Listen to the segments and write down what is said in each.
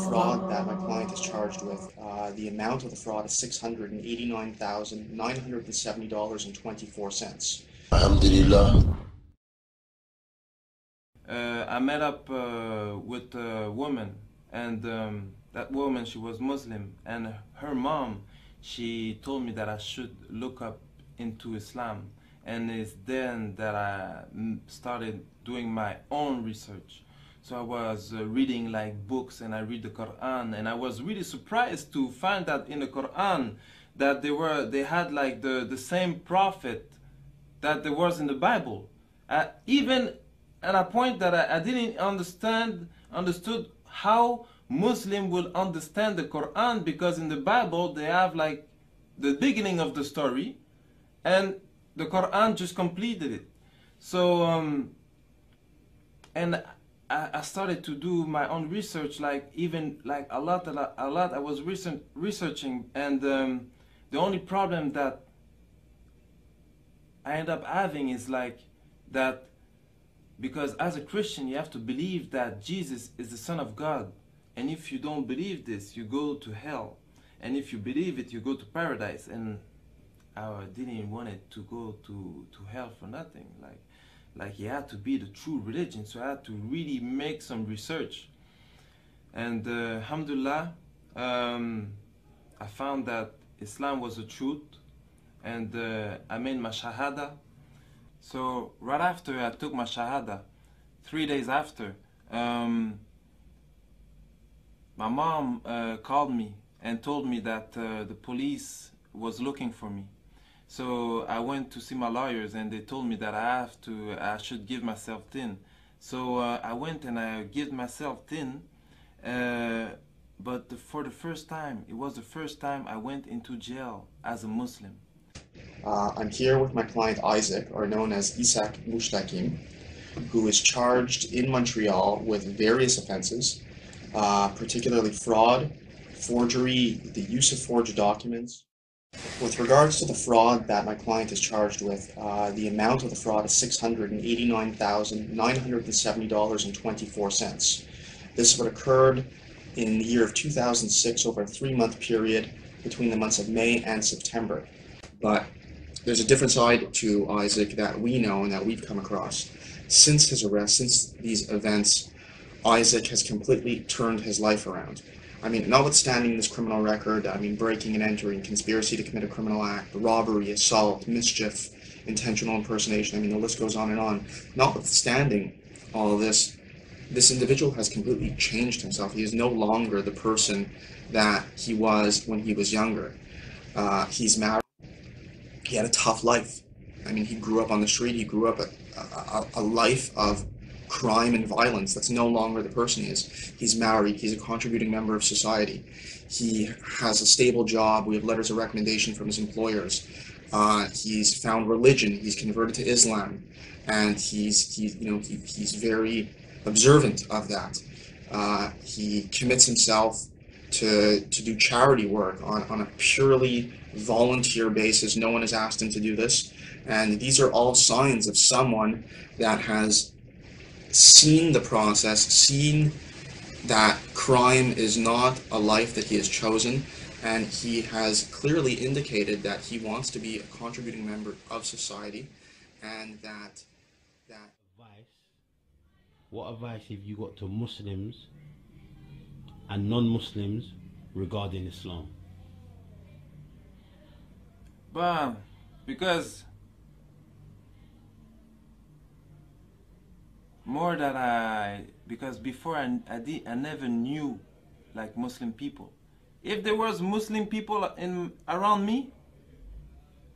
Fraud that my client is charged with, the amount of the fraud is $689,970.24. Alhamdulillah. I met up with a woman, and that woman, she was Muslim, and her mom, she told me that I should look up into Islam, and it's then that I started doing my own research. So I was reading like books, and I read the Quran, and I was really surprised to find that in the Quran that they had like the same prophet that there was in the Bible. Even at a point that I didn't understood how Muslim will understand the Quran, because in the Bible they have like the beginning of the story, and the Quran just completed it. So and I started to do my own research, like even like a lot. I was researching, and the only problem that I end up having is like that, because as a Christian you have to believe that Jesus is the Son of God, and if you don't believe this, you go to hell, and if you believe it, you go to paradise. And I didn't want it to go to hell for nothing. Like it had to be the true religion, so I had to really make some research. And alhamdulillah, I found that Islam was the truth, and I made my shahada. So right after I took my shahada, 3 days after, my mom called me and told me that the police was looking for me. So I went to see my lawyers, and they told me that I should give myself in. So I went and I gave myself in, but for the first time, it was the first time I went into jail as a Muslim. I'm here with my client Isaac, or known as Isaac Mushtakim, who is charged in Montreal with various offenses, particularly fraud, forgery, the use of forged documents. With regards to the fraud that my client is charged with, the amount of the fraud is $689,970.24. This would occurred in the year of 2006 over a 3-month period between the months of May and September. But there's a different side to Isaac that we know and that we've come across. Since his arrest, since these events, Isaac has completely turned his life around. I mean, notwithstanding this criminal record, I mean, breaking and entering, conspiracy to commit a criminal act, robbery, assault, mischief, intentional impersonation, I mean, the list goes on and on. Notwithstanding all of this, this individual has completely changed himself. He is no longer the person that he was when he was younger. He's married. He had a tough life. I mean, he grew up on the street. He grew up a life of crime and violence. That's no longer the person he is. He's married. He's a contributing member of society. He has a stable job. We have letters of recommendation from his employers. He's found religion. He's converted to Islam, and he's very observant of that. He commits himself to do charity work on a purely volunteer basis. No one has asked him to do this, and these are all signs of someone that has seen the process, seen that crime is not a life that he has chosen, and he has clearly indicated that he wants to be a contributing member of society, and that What advice have you got to Muslims and non-Muslims regarding Islam? But because more that because before I never knew like Muslim people. If there was Muslim people around me,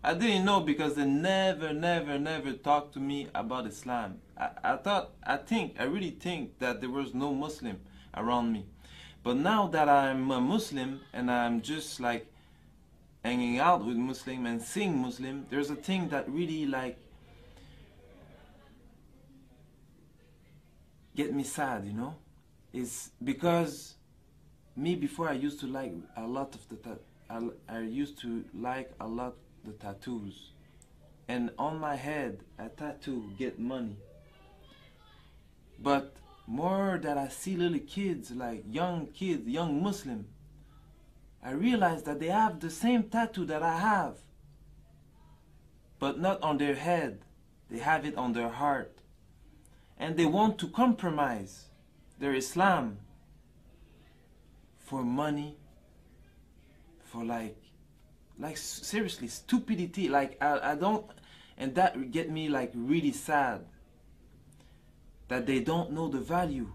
I didn't know because they never talked to me about Islam. I really think that there was no Muslim around me. But now that I'm a Muslim and I'm just like hanging out with Muslim and seeing Muslim, there's a thing that really like get me sad, you know? It's because me before I used to like a lot of I used to like a lot the tattoos, and on my head a tattoo get money. But more that I see little kids, like young Muslim, I realize that they have the same tattoo that I have, but not on their head. They have it on their heart, and they want to compromise their Islam for money, for like seriously stupidity. Like I don't, and that get me like really sad that they don't know the value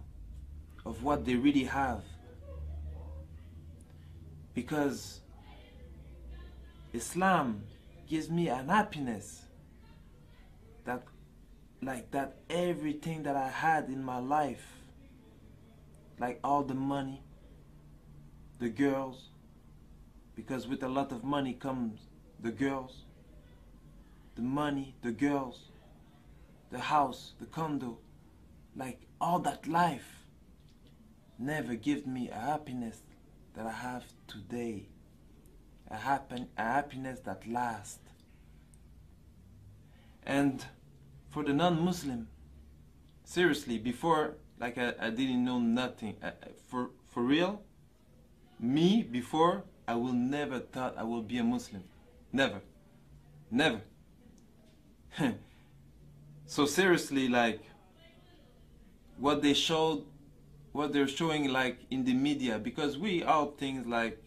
of what they really have, because Islam gives me an happiness that everything that I had in my life, like all the money, the girls, because with a lot of money comes the girls, the money, the girls, the house, the condo, like all that life never give me a happiness that I have today, a happiness that lasts. And for the non-Muslim, seriously, before, like I didn't know nothing. For real, me before, I will never thought I will be a Muslim. Never. Never. So seriously, like what they're showing like in the media, because we all think like,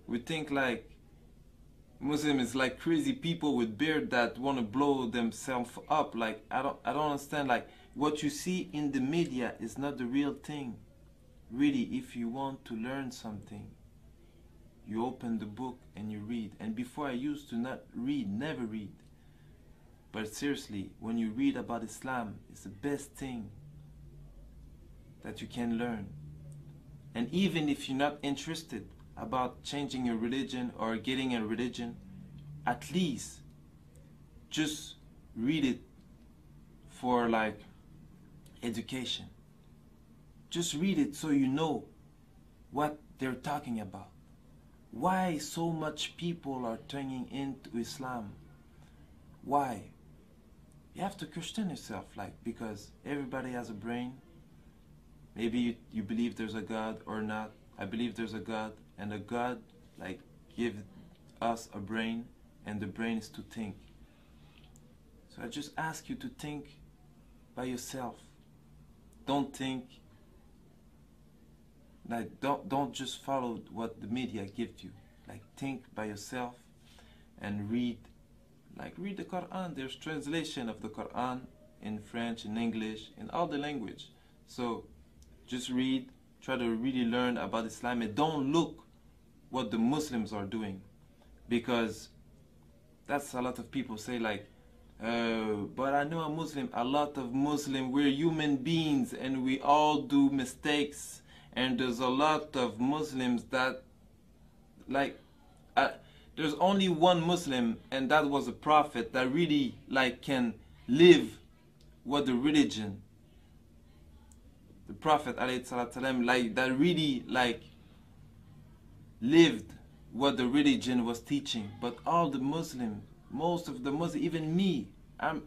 we think like Muslim is like crazy people with beard that want to blow themselves up. Like I don't understand. Like what you see in the media is not the real thing. Really, if you want to learn something, you open the book and you read. And before I used to not read, never read. But seriously, when you read about Islam, it's the best thing that you can learn. And even if you're not interested about changing your religion or getting a religion, at least just read it for like education. Just read it so you know what they're talking about. Why so much people are turning into Islam? Why? You have to question yourself, like, because everybody has a brain. Maybe you believe there's a God or not. I believe there's a God, and a God like give us a brain, and the brain is to think. So I just ask you to think by yourself. Don't think like don't just follow what the media gives you. Like think by yourself and read. Like read the Quran. There's translation of the Quran in French, in English, in all the language. So just read, try to really learn about Islam, and don't look what the Muslims are doing, because that's a lot of people say like, but I know a Muslim. A lot of Muslim, we're human beings and we all do mistakes, and there's a lot of Muslims that like there's only one Muslim, and that was a prophet that really like can live what the religion, the Prophet ﷺ, like that really like lived what the religion was teaching. But all the Muslims, most of the Muslims, even me, I'm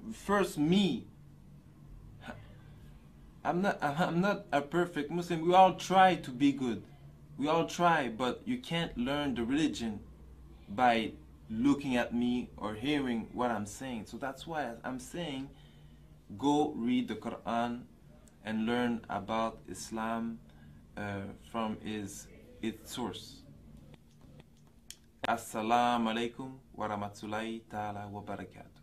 not a perfect Muslim. We all try to be good. We all try, but you can't learn the religion by looking at me or hearing what I'm saying. So that's why I'm saying go read the Quran and learn about Islam from its source. Assalamu alaikum wa rahmatullahi ta'ala wa barakatuh.